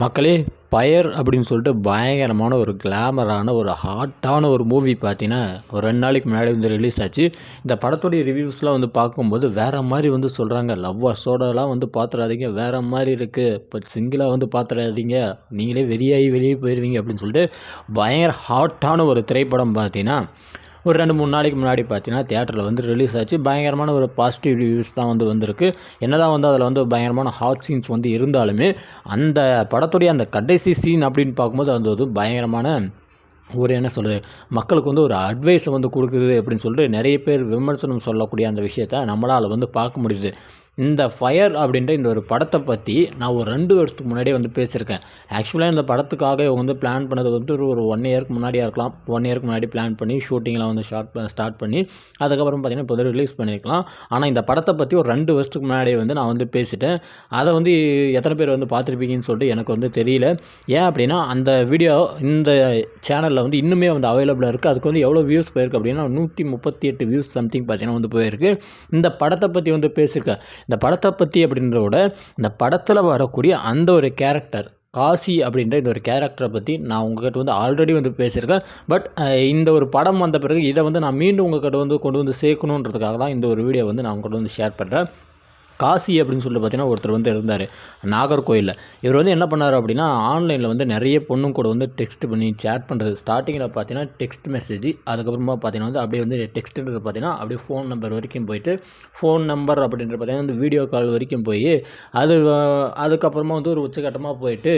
மக்களே, பயர் அப்படின்னு சொல்லிட்டு பயங்கரமான ஒரு கிளாமரான ஒரு ஹாட்டான ஒரு மூவி பார்த்தீங்கன்னா, ஒரு 2 நாளைக்கு முன்னாடி வந்து ரிலீஸ் ஆச்சு. இந்த படத்துடைய ரிவ்யூஸ்லாம் வந்து பார்க்கும்போது வேறு மாதிரி வந்து சொல்கிறாங்க. லவ்வர்ஸோடலாம் வந்து பார்த்துறாதீங்க, வேறு மாதிரி இருக்குது. பட் சிங்கிளாக வந்து பார்த்துறாதீங்க, நீங்களே வெறியாகி வெளியே போயிடுவீங்க அப்படின்னு சொல்லிட்டு பயங்கர ஹாட்டான ஒரு திரைப்படம் பார்த்தீங்கன்னா, ஒரு 2-3 நாளைக்கு முன்னாடி பார்த்தீங்கன்னா தியேட்டரில் வந்து ரிலீஸ் ஆச்சு. பயங்கரமான ஒரு பாசிட்டிவ் ரிவ்யூஸ் தான் வந்து வந்திருக்கு. என்னதான் வந்து அதில் வந்து பயங்கரமான ஹாட் சீன்ஸ் வந்து இருந்தாலுமே, அந்த படத்துடைய அந்த கடைசி சீன் அப்படின்னு பார்க்கும்போது அது வந்து பயங்கரமான ஒரு என்ன சொல்கிறது, மக்களுக்கு வந்து ஒரு அட்வைஸை வந்து கொடுக்குது அப்படின்னு சொல்லிட்டு நிறைய பேர் விமர்சனம் சொல்லக்கூடிய அந்த விஷயத்த நம்மளால் வந்து பார்க்க முடியுது. இந்த ஃபயர் அப்படின்ற இந்த ஒரு படத்தை பற்றி நான் ஒரு 2 வருஷத்துக்கு முன்னாடியே வந்து பேசியிருக்கேன். ஆக்சுவலாக இந்த படத்துக்காக இவங்க வந்து பிளான் பண்ணது வந்து ஒரு 1 இயருக்கு முன்னாடியாக இருக்கலாம். 1 இயருக்கு முன்னாடி பிளான் பண்ணி ஷூட்டிங்லாம் வந்து ஸ்டார்ட் பண்ணி அதுக்கப்புறம் பார்த்திங்கன்னா இப்போ வந்து ரிலீஸ் பண்ணியிருக்கலாம். ஆனால் இந்த படத்தை பற்றி ஒரு 2 வருஷத்துக்கு முன்னாடியே வந்து நான் வந்து பேசிட்டேன். அதை வந்து எத்தனை பேர் வந்து பார்த்துருப்பீங்கன்னு சொல்லிட்டு எனக்கு வந்து தெரியல. ஏன் அப்படின்னா அந்த வீடியோ இந்த சேனலில் வந்து இன்னுமே வந்து அவைலபிளாக இருக்குது. அதுக்கு வந்து எவ்வளோ வியூஸ் போயிருக்கு அப்படின்னா 138 வியூஸ் சம்திங் பார்த்திங்கன்னா வந்து போயிருக்கு. இந்த படத்தை பற்றி வந்து பேசியிருக்கேன். இந்த படத்தை பற்றி அப்படின்றத விட இந்த படத்தில் வரக்கூடிய அந்த ஒரு கேரக்டர் காசி அப்படின்ற இந்த ஒரு கேரக்டரை பற்றி நான் உங்கள்கிட்ட வந்து ஆல்ரெடி வந்து பேசியிருக்கேன். பட் இந்த ஒரு படம் வந்த பிறகு இதை வந்து நான் மீண்டும் உங்கள்கிட்ட வந்து கொண்டு வந்து சேர்க்கணுன்றதுக்காக தான் இந்த ஒரு வீடியோ வந்து நான் உங்கள்கிட்ட வந்து ஷேர் பண்ணுறேன். காசி அப்படின்னு சொல்லிட்டு பார்த்தீங்கன்னா ஒருத்தர் வந்து இருந்தார் நாகர்கோயிலில். இவர் வந்து என்ன பண்ணார் அப்படின்னா, ஆன்லைனில் வந்து நிறைய பொண்ணுங்க கூட வந்து டெக்ஸ்ட் பண்ணி சேட் பண்ணுறது. ஸ்டார்டிங்கில் பார்த்தீங்கன்னா டெக்ஸ்ட் மெசேஜ், அதுக்கப்புறமா பார்த்தீங்கன்னா வந்து அப்படியே வந்து டெக்ஸ்ட்டுன்றது பார்த்தீங்கன்னா அப்படியே ஃபோன் நம்பர் வரைக்கும் போயிட்டு, ஃபோன் நம்பர் அப்படின்றது பார்த்தீங்கன்னா வந்து வீடியோ கால் வரைக்கும் போய் அதுக்கப்புறமா வந்து ஒரு உச்சகட்டமாக போயிட்டு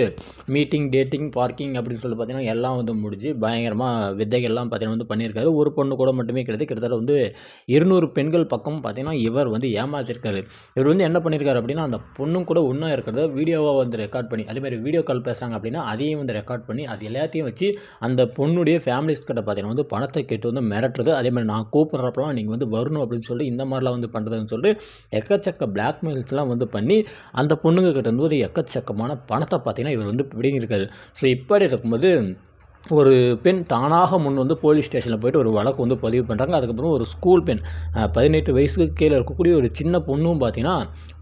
மீட்டிங், டேட்டிங், பார்க்கிங் அப்படின்னு சொல்லிட்டு பார்த்தீங்கன்னா எல்லாம் வந்து முடிஞ்சு பயங்கரமாக வித்தைகள்லாம் பார்த்தீங்கன்னா வந்து பண்ணியிருக்காரு. ஒரு பொண்ணு கூட மட்டுமே கிடையாது, கிட்டத்தட்ட வந்து 200 பெண்கள் பக்கம் பார்த்தீங்கன்னா இவர் வந்து ஏமாற்றிருக்காரு. இவர் வந்து என்ன பண்ணியிருக்காரு அப்படின்னா, அந்த பொண்ணும் கூட ஒன்றா இருக்கிறத வீடியோவாக வந்து ரெக்கார்ட் பண்ணி, அதேமாதிரி வீடியோ கால் பேசுகிறாங்க அப்படின்னா அதையும் வந்து ரெக்கார்ட் பண்ணி அது எல்லாத்தையும் வச்சு அந்த பொண்ணுடைய ஃபேமிலிஸ் கிட்ட பார்த்தீங்கன்னா வந்து பணத்தை கேட்டு வந்து மிரட்டுறது. அதேமாதிரி நான் கூப்பிட்றப்பலாம் நீங்கள் வந்து வரணும் அப்படின்னு சொல்லி இந்த மாதிரிலாம் வந்து பண்ணுறதுன்னு சொல்லிட்டு எக்கச்சக்க பிளாக்மெயில்ஸ்லாம் வந்து பண்ணி அந்த பொண்ணுங்க கிட்ட வந்து ஒரு எக்கச்சக்கமான பணத்தை பார்த்தீங்கன்னா இவர் வந்து பிடிங்கிருக்காரு. ஸோ இப்படி இருக்கும்போது ஒரு பெண் தானாக முன் வந்து போலீஸ் ஸ்டேஷனில் போய்ட்டு ஒரு வழக்கு வந்து பதிவு பண்ணுறாங்க. அதுக்கப்புறம் ஒரு ஸ்கூல் பெண் 18 வயசுக்கு கீழே இருக்கக்கூடிய ஒரு சின்ன பொண்ணும் பார்த்தீங்கன்னா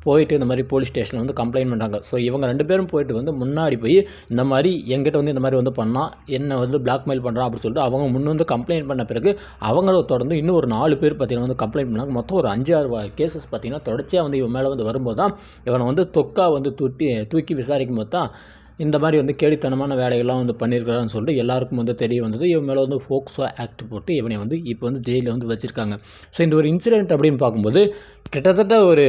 போயிட்டு இந்த மாதிரி போலீஸ் ஸ்டேஷனில் வந்து கம்ப்ளைண்ட் பண்ணுறாங்க. ஸோ இவங்க 2 பேரும் போயிட்டு வந்து முன்னாடி போய் இந்த மாதிரி எங்கிட்ட வந்து இந்த மாதிரி வந்து பண்ணால் என்னை வந்து பிளாக்மெயில் பண்ணுறான் அப்படின்னு சொல்லிட்டு அவங்க முன் வந்து கம்ப்ளைண்ட் பண்ண பிறகு அவங்கள தொடர்ந்து இன்னும் ஒரு 4 பேர் பார்த்தீங்கன்னா வந்து கம்ப்ளைண்ட் பண்ணாங்க. மொத்தம் ஒரு 5-6 கேசஸ் பார்த்தீங்கன்னா தொடர்ச்சியாக வந்து இவன் மேலே வந்து வரும்போது தான் இவனை வந்து தொக்கா வந்து தூக்கி விசாரிக்கும் போது தான் இந்த மாதிரி வந்து கேலித்தனமான வேலைகள்லாம் வந்து பண்ணியிருக்கான்னு சொல்லிட்டு எல்லாருக்கும் வந்து தெரிய வந்தது. இவன் மேலே வந்து போக்சோ ஆக்ட் போட்டு இவனை வந்து இப்போ வந்து ஜெயிலில் வந்து வச்சுருக்காங்க. ஸோ இந்த ஒரு இன்சிடெண்ட் அப்படின்னு பார்க்கும்போது கிட்டத்தட்ட ஒரு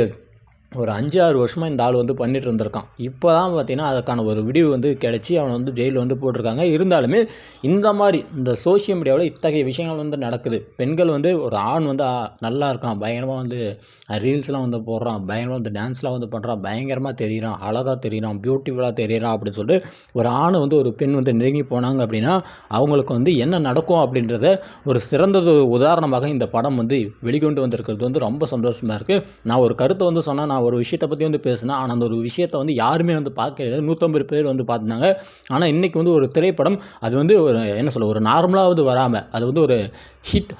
5-6 வருஷமாக இந்த ஆள் வந்து பண்ணிட்டு இருந்திருக்கான். இப்போ தான் பார்த்தீங்கன்னா அதுக்கான ஒரு விடிவு வந்து கிடச்சி அவனை வந்து ஜெயிலில் வந்து போட்டிருக்காங்க. இருந்தாலுமே இந்த மாதிரி இந்த சோஷியல் மீடியாவில் இத்தகைய விஷயங்கள் வந்து நடக்குது. பெண்கள் வந்து ஒரு ஆண் வந்து நல்லா இருக்கான், பயங்கரமாக வந்து ரீல்ஸ்லாம் வந்து போடுறான், பயங்கரமாக வந்து டான்ஸ்லாம் வந்து பண்ணுறான், பயங்கரமாக தெரிகிறான், அழகாக தெரிகிறான், பியூட்டிஃபுல்லாக தெரிகிறான் அப்படின்னு சொல்லிட்டு ஒரு ஆணை வந்து ஒரு பெண் வந்து நெருங்கி போனாங்க அப்படின்னா அவங்களுக்கு வந்து என்ன நடக்கும் அப்படின்றத ஒரு சிறந்தது உதாரணமாக இந்த படம் வந்து வெளிக்கொண்டு வந்திருக்கிறது வந்து ரொம்ப சந்தோஷமாக இருக்குது. நான் ஒரு கருத்தை வந்து சொன்னால், நான் ஒரு விஷயத்தை பற்றி வந்து பேசினேன், ஆனால் அந்த ஒரு விஷயத்தை வந்து யாருமே வந்து பார்க்கல. 150 பேர் வந்து பார்த்தாங்க. ஆனால் இன்றைக்கி வந்து ஒரு திரைப்படம் அது வந்து ஒரு என்ன சொல்ல, ஒரு நார்மலாக வராமல் அது வந்து ஒரு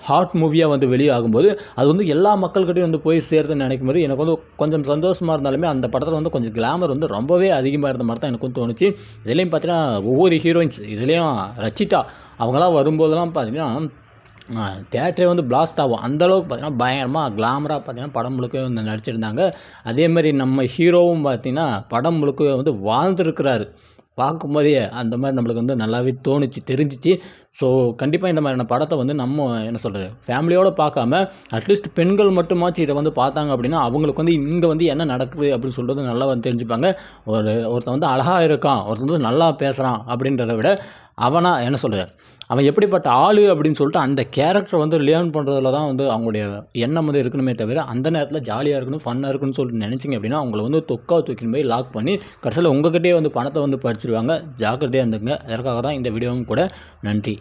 ஹாட் மூவியாக வந்து வெளியாகும்போது அது வந்து எல்லா மக்கள்கிட்டையும் வந்து போய் சேர்த்துன்னு நினைக்கும் போது எனக்கு வந்து கொஞ்சம் சந்தோஷமாக இருந்தாலுமே அந்த படத்தில் வந்து கொஞ்சம் கிளாமர் வந்து ரொம்பவே அதிகமாக இருந்த மாதிரி தான் எனக்கு வந்து தோணுச்சு. இதுலேயும் பார்த்தீங்கன்னா ஒவ்வொரு ஹீரோயின்ஸ், இதுலேயும் ரச்சிதா அவங்களாம் வரும்போதெல்லாம் பார்த்தீங்கன்னா தியேட்டரே வந்து பிளாஸ்ட் ஆகும். அந்தளவுக்கு பார்த்திங்கன்னா பயங்கரமாக கிளாமராக பார்த்திங்கன்னா படம் முழுக்க வந்து நடிச்சிருந்தாங்க. அதேமாதிரி நம்ம ஹீரோவும் பார்த்திங்கன்னா படம் முழுக்க வந்து வாழ்ந்துருக்கிறாரு. பார்க்கும்போதே அந்த மாதிரி நம்மளுக்கு வந்து நல்லாவே தெரிஞ்சிச்சு. ஸோ கண்டிப்பாக இந்த மாதிரியான படத்தை வந்து நம்ம என்ன சொல்கிறது, ஃபேமிலியோடு பார்க்காம அட்லீஸ்ட் பெண்கள் மட்டுமாச்சும் இதை வந்து பார்த்தாங்க அப்படின்னா அவங்களுக்கு வந்து இங்கே வந்து என்ன நடக்குது அப்படின்னு சொல்கிறது நல்லா வந்து தெரிஞ்சுப்பாங்க. ஒருத்தன் வந்து அழகாக இருக்கான், ஒருத்தன் வந்து நல்லா பேசுகிறான் அப்படின்றத விட அவனாக என்ன சொல்கிறது, அவன் எப்படிப்பட்ட ஆள் அப்படின்னு சொல்லிட்டு அந்த கேரக்டரை வந்து லேர்ன் பண்ணுறதுல தான் வந்து அவங்களுடைய எண்ணம் வந்து இருக்கணுமே தவிர அந்த நேரத்தில் ஜாலியாக இருக்கணும், ஃபன்னாக இருக்குன்னு சொல்லிட்டு நினச்சிங்க அப்படின்னா அவங்கள வந்து தூக்கின்னு போய் லாக் பண்ணி கடைசியில் உங்கள்கிட்டயே வந்து பணத்தை வந்து பறிச்சிருவாங்க. ஜாக்கிரதையாக இருந்துங்க. அதற்காக தான் இந்த வீடியோவும் கூட. நன்றி.